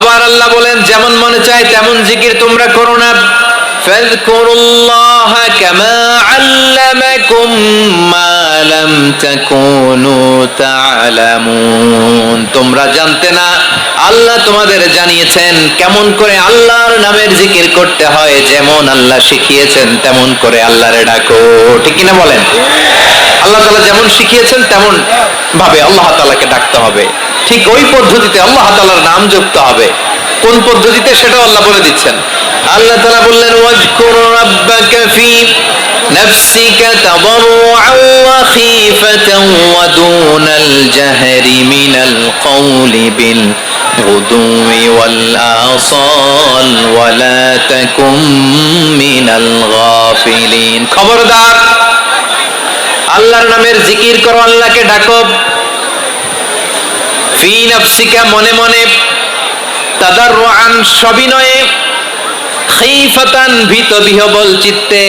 আবার আল্লাহ বলেন, যেমন মনে চায় তেমন জিকির তোমরা করো না। ফাযকুরুল্লাহা কামা আল্লামাকুম মা লাম তাকুনু তা'লামুন। তোমরা জানতে না, আল্লাহ তোমাদের জানিয়েছেন কেমন করে আল্লাহর নামের জিকির করতে হয়। যেমন আল্লাহ শিখিয়েছেন তেমন করে আল্লাহরে ডাকো। ঠিক কিনা বলেন? আল্লাহ তাআলা যেমন শিখিয়েছেন তেমন ভাবে আল্লাহ তাআলাকে ডাকতে হবে। ঠিক ওই পদ্ধতিতে আল্লাহ তাআলার নাম জপতে হবে। কোন পদ্ধতিতে সেটাও আল্লাহ বলে দিচ্ছেন। আল্লাহ তাআলা বললেন, ওয়াজকুর রাব্বাকা ফি নাফসিকা তাদাররুআন ওয়া খীফাতান ওয়া দুনাল জাহরি মিনাল কওলি বিল গুদুই ওয়াল আসাল ওয়া লা তাকুম মিনাল গাফিলিন। খবরদার, আল্লাহর নামের জিকির করো, আল্লাহকে ডাকো। ফি নাফসিকা, মনে মনে, তাদাররুআন, সবিনয়ে, খীফাতান, ভীত বিহবল চিত্তে,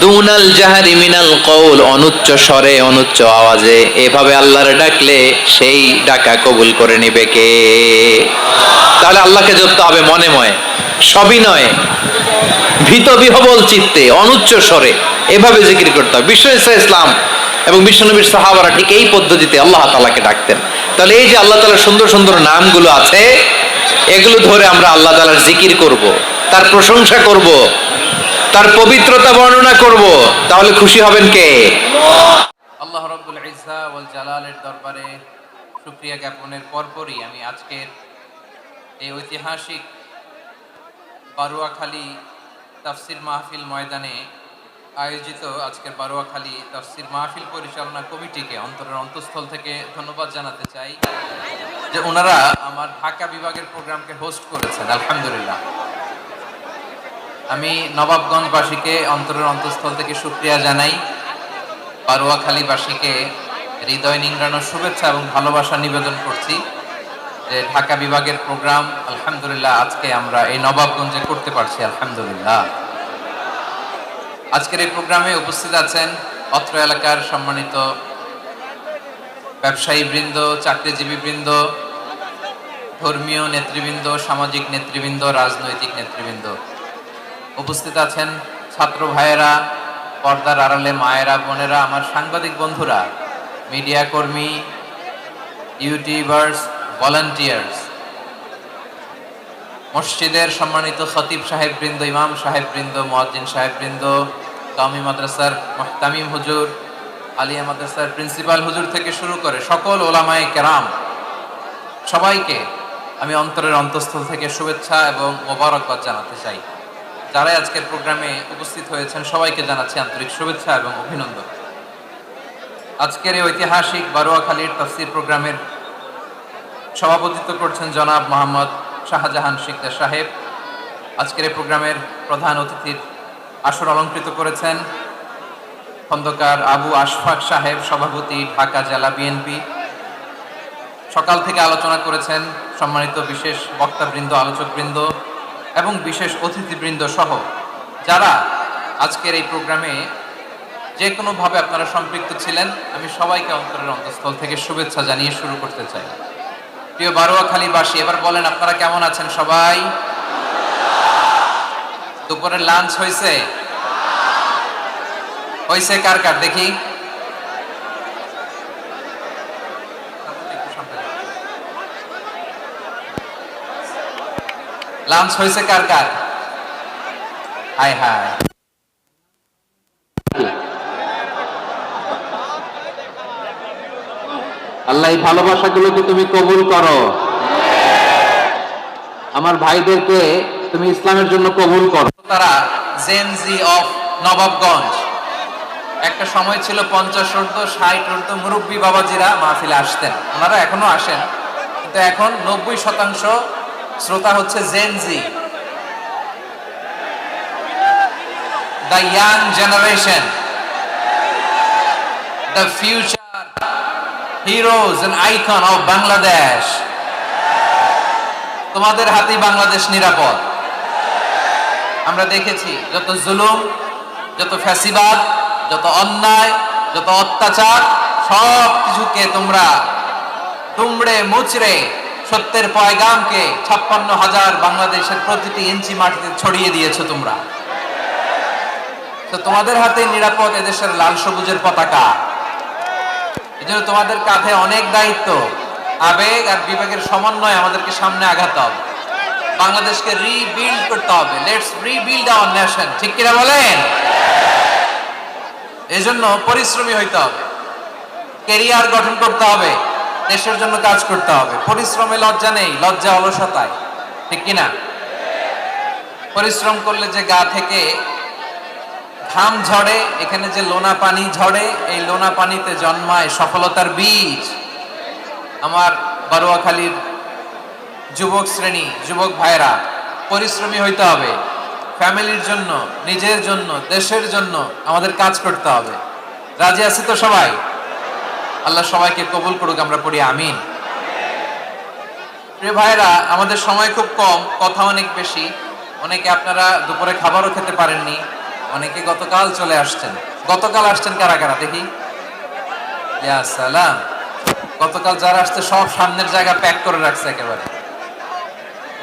দুনাল জাহরি মিনাল কওল, অনুচ্চ স্বরে অনুচ্চ আওয়াজে। এভাবে আল্লাহর ডাকলে সেই ডাকা কবুল করে নিবে কে? তাহলে আল্লাহকে জপতে হবে মনে মনে, সবিনয়ে, ভীত বিহবল চিত্তে, অনুচ্চ স্বরে, এভাবে জিকির করতে হবে। বিশ্ব ইসলাম এবং বিশ্বনবীর সাহাবারা ঠিক এই পদ্ধতিতে আল্লাহ তাআলাকে ডাকতেন। তাহলে এই যে আল্লাহ তাআলার সুন্দর সুন্দর নামগুলো আছে, এগুলো ধরে আমরা আল্লাহ তাআলার জিকির করব, তার প্রশংসা করব, তার পবিত্রতা বর্ণনা করব, তাহলে খুশি হবেন কে? আল্লাহ রাব্বুল ইজ্জা ওয়াল জালালের দরবারে শুকরিয়া জ্ঞাপনের পরপরই আমি আজকের এই ঐতিহাসিক বারুয়াখালী তাফসির মাহফিল ময়দানে আয়োজিত আজকের বারুয়াখালী তাফসির মাহফিল পরিচালনা কমিটিকে অন্তরের অন্তঃস্থল থেকে ধন্যবাদ জানাতে চাই যে ওনারা আমার ঢাকা বিভাগের প্রোগ্রামকে হোস্ট করেছেন। আলহামদুলিল্লাহ। আমি নবাবগঞ্জবাসীকে অন্তরের অন্তঃস্থল থেকে শুকরিয়া জানাই। বারুয়াখালীবাসীকে হৃদয় নিংড়ানোর শুভেচ্ছা এবং ভালোবাসা নিবেদন করছি যে ঢাকা বিভাগের প্রোগ্রাম আলহামদুলিল্লাহ আজকে আমরা এই নবাবগঞ্জে করতে পারছি। আলহামদুলিল্লাহ। আজকের এই প্রোগ্রামে উপস্থিত আছেন অত্র এলাকার সম্মানিত ব্যবসায়ী বৃন্দ, চাকরিজীবী বৃন্দ, ধর্মীয় নেতৃবৃন্দ, সামাজিক নেতৃবৃন্দ, রাজনৈতিক নেতৃবৃন্দ। উপস্থিত আছেন ছাত্র ভাইয়েরা, পর্দার আড়ালে মায়েরা, বোনেরা, আমার সাংবাদিক বন্ধুরা, মিডিয়া কর্মী, ইউটিউবার্স, ভলান্টিয়ার্স, মসজিদের সম্মানিত খতিব সাহেব বৃন্দ, ইমাম সাহেব বৃন্দ, মুয়াজ্জিন সাহেব বৃন্দ, কাওমি মাদ্রাসার মুহতামিম হুজুর, আলিয়া মাদ্রাসার প্রিন্সিপাল হুজুর থেকে শুরু করে সকল ওলামায়ে কেরাম, সবাইকে আমি অন্তরের অন্তঃস্থল থেকে শুভেচ্ছা এবং মোবারকবাদ জানাতে চাই। যারা আজকের প্রোগ্রামে উপস্থিত হয়েছেন সবাইকে জানাচ্ছি আন্তরিক শুভেচ্ছা এবং অভিনন্দন। আজকের এই ঐতিহাসিক বারুয়াখালীর তাফসীর প্রোগ্রামের সভাপতিত্ব করছেন জনাব মোহাম্মদ শাহজাহান শিকদার সাহেব। আজকের এই প্রোগ্রামের প্রধান অতিথির আসর অলঙ্কৃত করেছেন খন্দকার আবু আশফাক সাহেব, সভাপতি, ঢাকা জেলা বিএনপি। সকাল থেকে আলোচনা করেছেন সম্মানিত বিশেষ বক্তাবৃন্দ, আলোচকবৃন্দ এবং বিশেষ অতিথিবৃন্দ সহ যারা আজকের এই প্রোগ্রামে যে কোনোভাবে আপনারা সম্পৃক্ত ছিলেন, আমি সবাইকে অন্তরের অন্তঃস্থল থেকে শুভেচ্ছা জানিয়ে শুরু করতে চাই। প্রিয় বারুয়াখালীবাসী, এবার বলেন আপনারা কেমন আছেন সবাই? দুপুরের লাঞ্চ হয়েছে? হয়েছে কার কার দেখি? লাঞ্চ হয়েছে কার কার? হায় হায়। আল্লাহ এই ভালোবাসাগুলোকে তুমি কবুল করো। আমার ভাইদেরকে তুমি ইসলামের জন্য কবুল করো। তারা জেনজি অফ নবাবগঞ্জ। একটা সময় ছিল 50 ঊর্ধ্ব 60 ঊর্ধ্ব মুরব্বী বাবাজিরা মাহফিলে আসতেন, ওনারা এখনো আসেন, কিন্তু এখন 90% শ্রোতা হচ্ছে Gen Z, the young generation, the future heroes and icon of Bangladesh. তোমাদের হাতেই বাংলাদেশ নিরাপদ। আমরা দেখেছি যত জুলুম, যত ফ্যাসিবাদ, যত অন্যায়, যত অত্যাচার, সব কিছুকে তোমরা দুমড়ে মুচড়ে সত্যের পয়গামকে 56,000 বাংলাদেশের প্রতিটি ইঞ্চি মাটিতে ছড়িয়ে দিয়েছো তোমরা। তো তোমাদের হাতে নিরাপদ এদেশের লাল সবুজের পতাকা। এজন্য তোমাদের কাঁধে অনেক দায়িত্ব। আবেগ আর বিবেকের সমন্বয় আমাদেরকে সামনে আগাতে হবে। বাংলাদেশকে রিবিল্ড করতে হবে। Let's rebuild hour nation. ঠিক কিনা বলেন? এজন্য পরিশ্রমী হইতে হবে, ক্যারিয়ার গঠন করতে হবে, দেশের জন্য কাজ করতে হবে। পরিশ্রমে লজ্জা নেই, লজ্জা অলসতায়। ঠিক কিনা? পরিশ্রম করলে যে গা থেকে ঘাম ঝরে, এখানে যে লোনা পানি ঝরে, এই লোনা পানিতে জন্মায় সফলতার বীজ। আমার বারুয়াখালীর যুবক শ্রেণী, যুবক ভাইরা, পরিশ্রমী হইতে হবে। ফ্যামিলির জন্য, নিজের জন্য, দেশের জন্য আমাদের কাজ করতে হবে। রাজি আছি তো সবাই? আল্লাহ সবাইকে কবুল করুক, আমরা পড়ি আমিন। প্রিয় ভাইরা, আমাদের সময় খুব কম, কথা অনেক বেশি। অনেকে আপনারা দুপুরে খাবারও খেতে পারেননি, অনেকে গতকাল চলে আসছেন। গতকাল আসছেন কারা কারা দেখি? ইয়া সালাম। গতকাল যারা আসছে সব সামনের জায়গা প্যাক করে রাখছে একেবারে।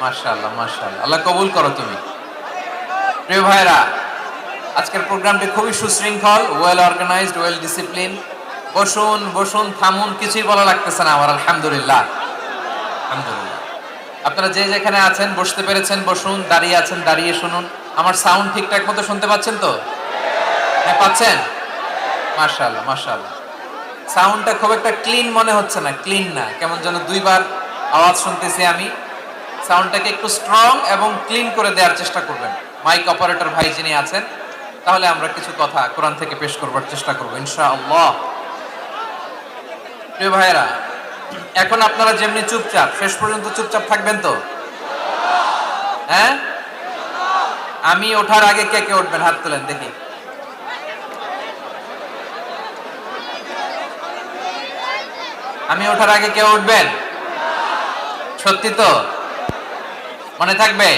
মাশাআল্লাহ, মাশাআল্লাহ, আল্লাহ কবুল করো তুমি। প্রিয় ভাইরা, আজকের প্রোগ্রামটি খুবই সুশৃঙ্খল, ওয়েল অর্গানাইজড, ওয়েল ডিসিপ্লিন। বসুন বসুন, থামুন, কিছুই বলা লাগতেছে না আমার। আলহামদুলিল্লাহ, আলহামদুলিল্লাহ। আপনারা যে যেখানে আছেন বসতে পেরেছেন বসুন, দাঁড়িয়ে আছেন দাঁড়িয়ে শুনুন। আমার সাউন্ড ঠিকঠাক মতো শুনতে পাচ্ছেন তো? হ্যাঁ, পাচ্ছেন? মাশাআল্লাহ, মাশাআল্লাহ। সাউন্ডটা খুব একটা ক্লিন মনে হচ্ছে না, ক্লিন না, কেমন যেন দুইবার আওয়াজ শুনতেছি আমি। সাউন্ডটাকে একটু স্ট্রং এবং ক্লিন করে দেওয়ার চেষ্টা করবেন মাইক অপারেটর ভাই যিনি আছেন। তাহলে আমরা কিছু কথা কোরআন থেকে পেশ করবার চেষ্টা করবো ইনশাআল্লাহ। প্রিয় ভাইয়েরা, এখন আপনারা যেমনি চুপচাপ, শেষ পর্যন্ত চুপচাপ থাকবেন তো? হ্যাঁ, আমি ওঠার আগে কে কে উঠবেন? হাত তোলেন দেখি। আমি ওঠার আগে কে উঠবেন? সত্যি তো? মনে থাকবে?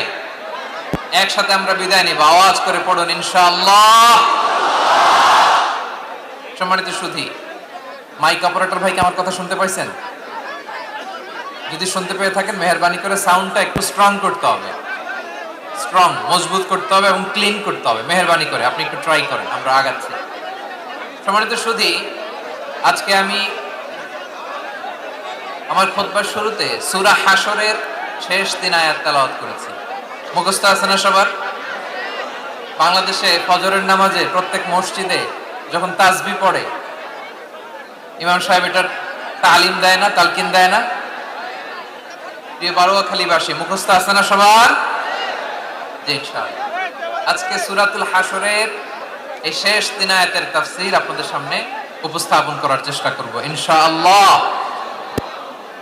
একসাথে আমরা বিদায় নিব। আওয়াজ করে পড়ুন ইনশাআল্লাহ। সম্মানিত সুধী, মাইক অপারেটর ভাই কি আমার কথা শুনতে পাইছেন? যদি শুনতে পেয়ে থাকেন, মেহেরবানি করে সাউন্ডটা একটু স্ট্রং করতে হবে, স্ট্রং, মজবুত করতে হবে এবং ক্লিন করতে হবে। মেহেরবানি করে আপনি একটু ট্রাই করেন, আমরা আগাচ্ছি। সম্মানিত সুধী, আজকে আমি আমার খুতবার শুরুতে সূরা হাশরের শেষ 3 আয়াত তেলাওয়াত করেছি। মুখস্থ আছে না সবার? বাংলাদেশে ফজরের নামাজে প্রত্যেক মসজিদে যখন তাসবিহ পড়ে, ইমাম সাহেব এটার তালিম দেয় না, তালকিন দেয় না? প্রিয় বারুয়াখালীবাসী, মুখস্থ আছে না সবার? জি, ইনশাআল্লাহ। আজকে সূরাতুল হাশরের এই শেষ 3 আয়াতের তাফসীর আপনাদের সামনে উপস্থাপন করার চেষ্টা করব ইনশাআল্লাহ।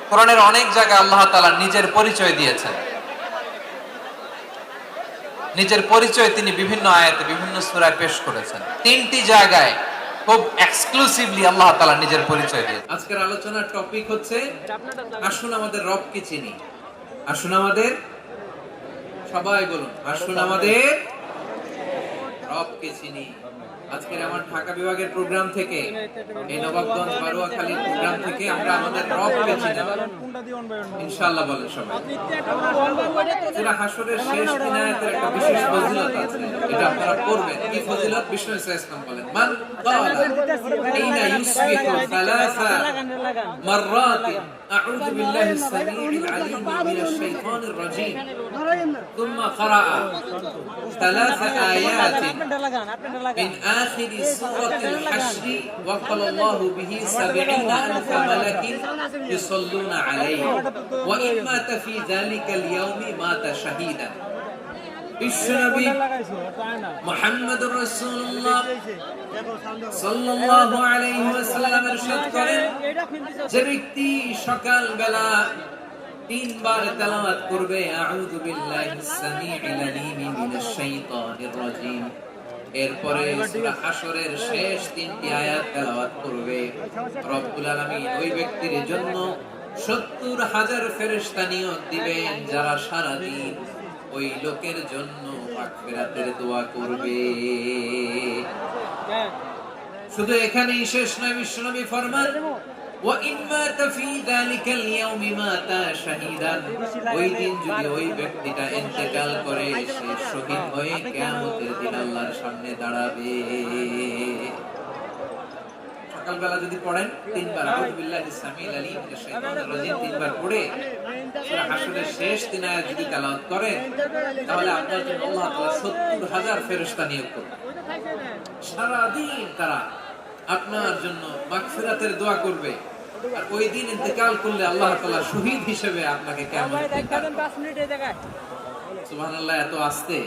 কোরআনের অনেক জায়গায় আল্লাহ তাআলা নিজের পরিচয় দিয়েছেন। নিজের পরিচয় তিনি বিভিন্ন আয়াতে, বিভিন্ন সূরায় পেশ করেছেন। 3টি জায়গায় খুব এক্সক্লুসিভলি আল্লাহ তাআলা নিজের পরিচয় দিয়েছেন। আজকের আলোচনার টপিক হচ্ছে আসুন আমাদের রবকে চিনি। আসুন আমাদের, সবাই বলুন, আসুন আমাদের রবকে চিনি। আজকের আমার ঢাকা বিভাগের প্রোগ্রাম থেকে, এই নবাবগঞ্জ বারুয়াখালীর প্রোগ্রাম থেকে আমরা আমাদের রবকে চিনি ইনশাআল্লাহ। বলেন সবাই। সূরা হাশরের শেষ 3 আয়াতের একটা বিশেষ ফজিলত আছে, এটা আপনারা পড়বেন। কি ফজিলত? বিষ্ণু ইসলাম বলেন, মান ক্বালা হিনা ইউসবিহু সালাসা মাররাত আউযু বিল্লাহিস সামিউল আলিম মিনাশ শাইতানির রাজীম ثم قرأ 3 آيات من آخر سورة الحشر وقال الله به 70,000 ملك يصلون عليه وإن مات في ذلك اليوم مات شهيدا। বিশ্বনবী মুহাম্মদুর রাসূলুল্লাহ সাল্লাল্লাহু আলাইহি ওয়াসাল্লাম ইরশাদ করেন, যে ব্যক্তি সকাল বেলা 3 বার তেলাওয়াত করবে আউযু বিল্লাহিস সামিউল আলিম মিনাশ শাইতানির রাজীম, এরপরে সূরা হাশরের শেষ 3টি আয়াত তেলাওয়াত করবে, রব্বুল আলামিন ওই ব্যক্তির জন্য 70,000 ফেরেশতা নিয়োগ দিবেন যারা সারা দিন ওই লোকের জন্য মাগফিরাতের দোয়া করবে। শুধু এখানেই শেষ নয়, বিশ্বনবী ফরমান ওয়া ইন মাতা ফি যালিকাল ইয়াউমি মাতা শাহীদান, ওই দিন যদি ওই ব্যক্তিটা ইন্তেকাল করে সে শহীদ হয়ে কিয়ামতের দিন আল্লাহর সামনে দাঁড়াবে। সকালবেলা যদি পড়েন তিনবার আউযু বিল্লাহি সামিল আলিম মিনাশ শাইতানির রাজিম তিনবার পড়ে সূরা হাশরের শেষ তিন আয়াত যদি তেলাওয়াত করেন, তাহলে আপনার জন্য আল্লাহ তাআলা ৭০,০০০ ফেরেশতা নিয়োগ করবেন। সারা দিন তারা আপনার জন্য মাগফিরাতের দোয়া করবে। আর ওই দিন ইন্তেকাল করলে আল্লাহ তাআলা শহীদ হিসেবে আপনাকে কিয়ামতের দিন দাঁড় করাবেন। সুবহানাল্লাহ, এত আস্তে।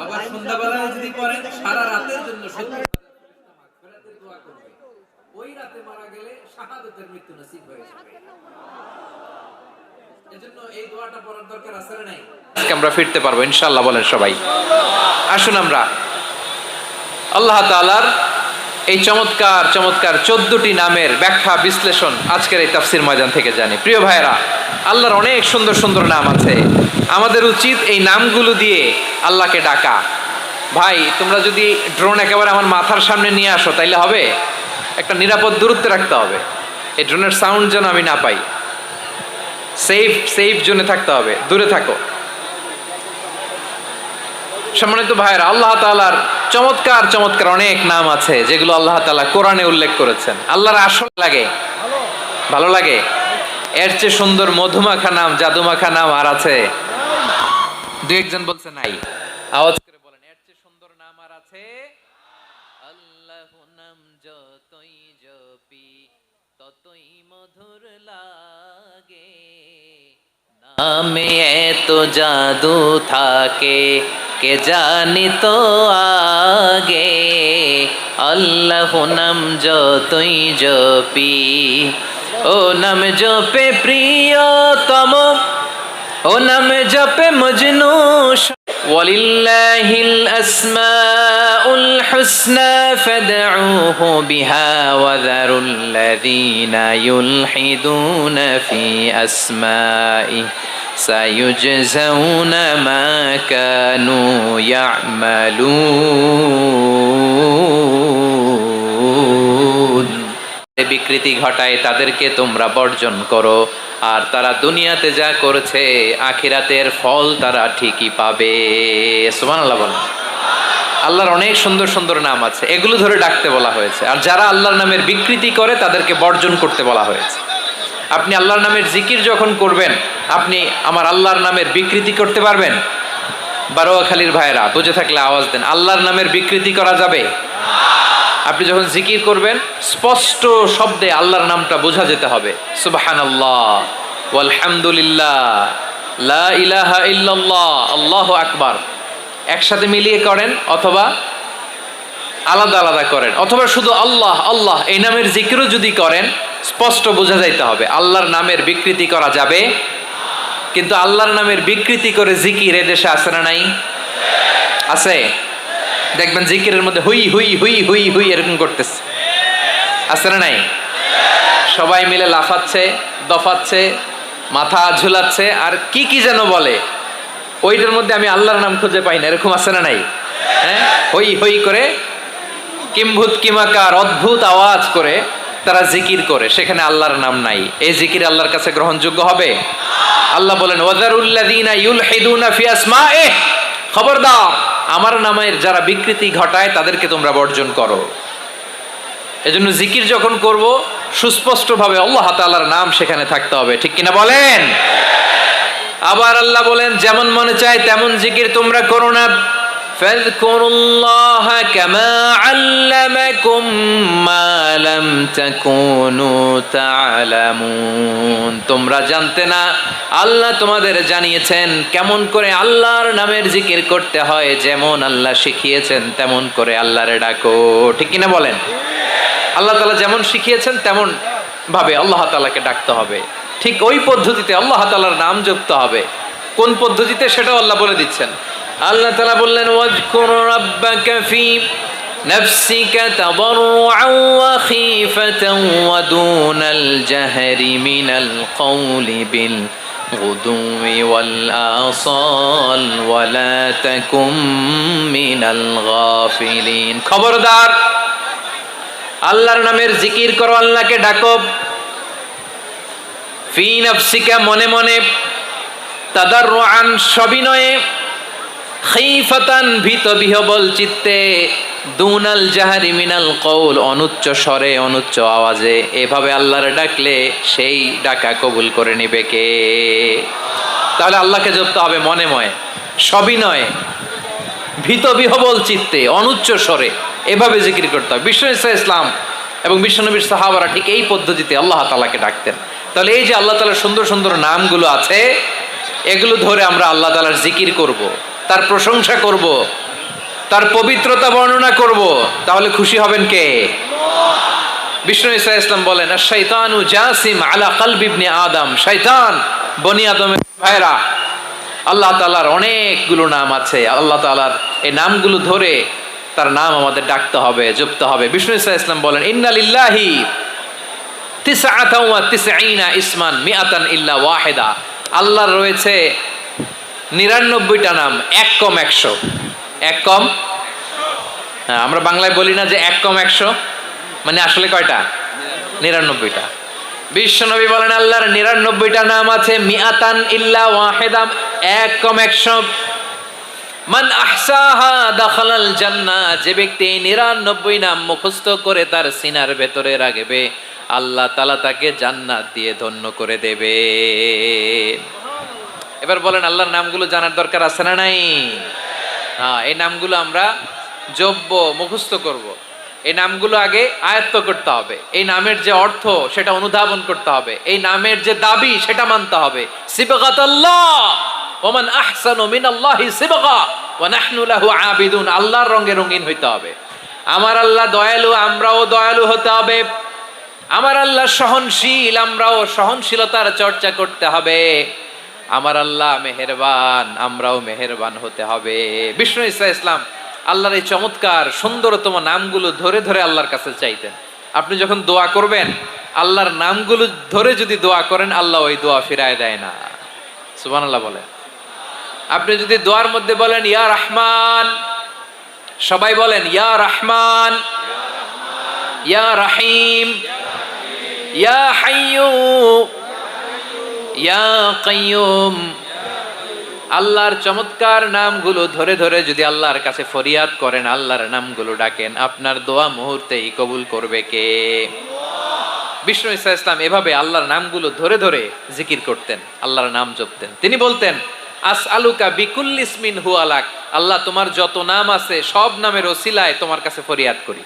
আবার সন্ধ্যাবেলায় যদি করেন সারা রাতের জন্য ৭০,০০০ ফেরেশতা মাগফিরাতের দোয়া করবে। ওই রাতে মারা গেলে শাহাদাতের মৃত্যু নসিব হয়ে যাবে। এজন্য এই দোয়াটা পড়ার দরকার আছে না নাই? আজকে আমরা ফিরতে পারবো ইনশাআল্লাহ, বলেন সবাই। আসুন আমরা আল্লাহ তাআলার এই চমৎকার চমৎকার 14টি নামের ব্যাখ্যা বিশ্লেষণ আজকের এই তাফসীর ময়দান থেকে জানি। প্রিয় ভাইরা, আল্লাহর অনেক সুন্দর সুন্দর নাম আছে। আমাদের উচিত এই নামগুলো দিয়ে আল্লাহকে ডাকা। ভাই, তোমরা যদি ড্রোন একেবারে আমার মাথার সামনে নিয়ে আসো তাইলে হবে? একটা নিরাপদ দূরত্বে রাখতে হবে, এই ড্রোনের সাউন্ড যেন আমি না পাই। সেফ জোনে থাকতে হবে, দূরে থাকো। সম্মানিত ভাইয়েরা, আল্লাহ তাআলার চমৎকার চমৎকার অনেক নাম আছে যেগুলো আল্লাহ তাআলা কোরআনে উল্লেখ করেছেন। আল্লাহর আসল লাগে, ভালো লাগে? এর চেয়ে সুন্দর মধুমাখা নাম, জাদুমাখা নাম আর আছে? দুই একজন বলছে নাই। আওয়াজ করে বলেন, এর চেয়ে সুন্দর নাম আর আছে? আল্লাহ নাম যতই জপি ততই মধুর লাগে, নামে এত জাদু থাকে কে জানি তো আগে। আল্লাহ নাম যতই জপি, ও নাম জপে প্রিয়তম, ও নাম জপে মজনু। ওয়ালিল্লাহিল আসমাউল হুসনা ফাদউহু বিহা ওয়া যারুল্লাযীনা ইউলহিদুনা ফি আসমাইহি সায়ুজজাউনা মা কানু ইয়া'মালুন। বিকৃতি ঘটায় তাদেরকে তোমরা বর্জন করো, আর তারা দুনিয়াতে যা করেছে আখিরাতের ফল তারা ঠিকই পাবে। সুবহানাল্লাহ বলেন। আল্লাহর অনেক সুন্দর সুন্দর নাম আছে, এগুলো ধরে ডাকতে বলা হয়েছে। আর যারা আল্লাহর নামের বিকৃতি করে তাদেরকে বর্জন করতে বলা হয়েছে। আপনি আল্লাহর নামের জিকির যখন করবেন, আপনি আমার আল্লাহর নামের বিকৃতি করতে পারবেন? বারোয়াখালীর ভাইয়েরা বুঝে থাকলে আওয়াজ দেন। আল্লাহর নামের বিকৃতি করা যাবে? আপনি যখন জিকির করবেন স্পষ্ট শব্দে আল্লাহর নামটা বোঝা যেতে হবে। সুবহানাল্লাহ, ওয়ালহামদুলিল্লাহ, লা ইলাহা ইল্লাল্লাহ, আল্লাহু আকবার। একসাথে মিলিয়ে করেন অথবা আলাদা আলাদা করেন, অথবা শুধু আল্লাহ আল্লাহ এই নামের জিকিরও যদি করেন স্পষ্ট বোঝা যাইতে হবে। আল্লাহর নামের বিকৃতি করা যাবে, কিন্তু আল্লাহর নামের বিকৃতি করে জিকির এদেশে আছে না নাই? আছে। দেখবেন জিকিরের মধ্যে হুই হুই হুই হুই হুই এরকম করতেছে, আছে না নাই? সবাই মিলে লাফাচ্ছে, দফাচ্ছে, মাথা ঝুলাচ্ছে, আর কি কি যেন বলে, ওইটার মধ্যে আমি আল্লাহর নাম খুঁজে পাই না, এরকম আছে না নাই? হ্যাঁ, হই হই করে কিম্ভূত কিমাকার অদ্ভুত আওয়াজ করে তারা জিকির করে, সেখানে আল্লাহর নাম নাই। এই জিকির আল্লাহর কাছে গ্রহণযোগ্য হবে? আল্লাহ বলেন, ওয়াযারুল্লাযীনা ইউলহিদুনা ফি আসমাইহি, খবরদার আমার নামের যারা বিকৃতি ঘটায় তাদেরকে তোমরা বর্জন করো। এজন্য জিকির যখন করব সুস্পষ্টভাবে আল্লাহ তাআলার নাম সেখানে থাকতে হবে, ঠিক কিনা বলেন? আবার আল্লাহ বলেন, যেমন মনে চায় তেমন জিকির তোমরা করো না। ফাযকুরুল্লাহা কামা আল্লামাকুম মা লাম তাকুনু তা'লামুন। তোমরা জানতে না, আল্লাহ তোমাদের জানিয়েছেন কেমন করে আল্লাহর নামের জিকির করতে হয়। যেমন আল্লাহ শিখিয়েছেন তেমন করে আল্লাহরে ডাকো, ঠিক কিনা বলেন? আল্লাহ তাআলা যেমন শিখিয়েছেন তেমন ভাবে আল্লাহ তাআলাকে ডাকতে হবে, ঠিক ওই পদ্ধতিতে আল্লাহ তাআলার নাম জপতে হবে। কোন পদ্ধতিতে সেটাও আল্লাহ বলে দিচ্ছেন। আল্লাহ তাআলা বললেন, ওয়াজকুর রাব্বাকা ফি নাফসিকা তাদাররুআন ওয়া খীফাতান ওয়া দুনাল জাহরি মিনাল কওলি বিল গুদুই ওয়াল আসাল ওয়া লা তাকুম মিনাল গাফিলিন। খবরদার আল্লাহর নামের জিকির করো, আল্লাহকে ডাকো। ফি নাফসিকা, মনে মনে, তাদাররুআন, সবিনয়ে, খিফাতান, ভীত বিহবল চিত্তে, দুনাল জাহারি মিনাল কওল, অনুচ্চ স্বরে অনুচ্চ আওয়াজে। এভাবে আল্লাহর ডাকলে সেই ডাকা কবুল করে নিবে কে? তাহলে আল্লাহকে জপতে হবে মনে মনে, সবিনয়ে, ভীত বিহবল চিত্তে, অনুচ্চ স্বরে, এভাবে জিকির করতে হবে। বিশ্ব ইসলাম এবং বিশ্বনবীর সাহাবারা ঠিক এই পদ্ধতিতে আল্লাহ তাআলাকে ডাকতেন। তাহলে এই যে আল্লাহ তাআলার সুন্দর সুন্দর নামগুলো আছে, এগুলো ধরে আমরা আল্লাহ তাআলার জিকির করব, তার প্রশংসা করব, তার পবিত্রতা বর্ণনা করব, তাহলে খুশি হবেন কে? বিষ্ণু ঈসা ইসলাম বলেন, আশ-শাইতানু জাসিম আলা কলবি ইবনে আদম, শয়তান বনি আদমের ভাইরা। আল্লাহ তাআলার অনেকগুলো নাম আছে, আল্লাহ তাআলার এই নামগুলো ধরে তার নাম আমাদের ডাকতে হবে, জপতে হবে। বিষ্ণু ঈসা ইসলাম বলেন, ইন্না লিল্লাহি তিসআতান ওয়া তিসঈনা ইসমান মিআতান ইল্লা ওয়াহিদা। আল্লাহর রয়েছে 99টা নাম, এক কম 100। এক কম, হ্যাঁ, আমরা বাংলায় বলি না যে এক কম 100, মানে আসলে কয়টা? 99টা। বিশ্বনবী বলেন আল্লাহর 99টা নাম আছে, মিআতান ইল্লা ওয়াহিদা, এক কম 100। মান আহসাহা দাখালাল জান্নাহ, যে ব্যক্তি 99 নাম মুখস্থ করে তার সিনার ভেতরে রাখবে, আল্লাহ তাআলা তাকে জান্নাত দিয়ে ধন্য করে দেবে। এবার বলেন, আল্লাহর নামগুলো জানার দরকার আছে না নাই? হ্যাঁ, এই নামগুলো আমরা জপব, মুখস্থ করব। এই নামগুলো আগে আয়ত্ত করতে হবে। এই নামের যে অর্থ সেটা অনুধাবন করতে হবে। এই নামের যে দাবি সেটা মানতে হবে। সিবগাতাল্লাহ ওয়া মান আহসানু মিনাল্লাহি সিবগা ওয়া নাহনু লাহু আবিদুন। আল্লাহর রঙে রঙিন হইতে হবে। আমার আল্লাহ দয়ালু, আমরাও দয়ালু হতে হবে। আমার আল্লাহ সহনশীল, আমরাও সহনশীলতার চর্চা করতে হবে। আমার আল্লাহ মেহেরবান, আমরাও মেহেরবান হতে হবে। বিষ্ণু ঈসা ইসলাম আল্লাহর এই চমৎকার সুন্দরতম নামগুলো ধরে ধরে আল্লাহর কাছে চাইতেন। আপনি যখন দোয়া করবেন, আল্লাহর নামগুলো ধরে যদি দোয়া করেন, আল্লাহ ওই দোয়া ফিরায় দেয় না। সুবহানাল্লাহ বলেন। আপনি যদি দোয়ার মধ্যে বলেন ইয়া রহমান, সবাই বলেন ইয়া রহমান, ইয়া রহিম, ইয়া হাইয়্যু, ইয়া কাইয়্যুম। আল্লাহর চমৎকার নামগুলো ধরে ধরে যদি আল্লাহর কাছে ফরিয়াদ করেন, আল্লাহর নামগুলো ডাকেন, আপনার দোয়া মুহূর্তেই কবুল করবে কে? বিষ্ণু ঈসা ইসলাম এভাবে আল্লাহর নামগুলো ধরে ধরে জিকির করতেন, আল্লাহর নাম জপতেন। তিনি বলতেন, আসআলুকা বিকুল্লি ইসমিন হুয়া লাক, আল্লাহ তোমার যত নাম আছে সব নামের ওসিলায় তোমার কাছে ফরিয়াদ করি।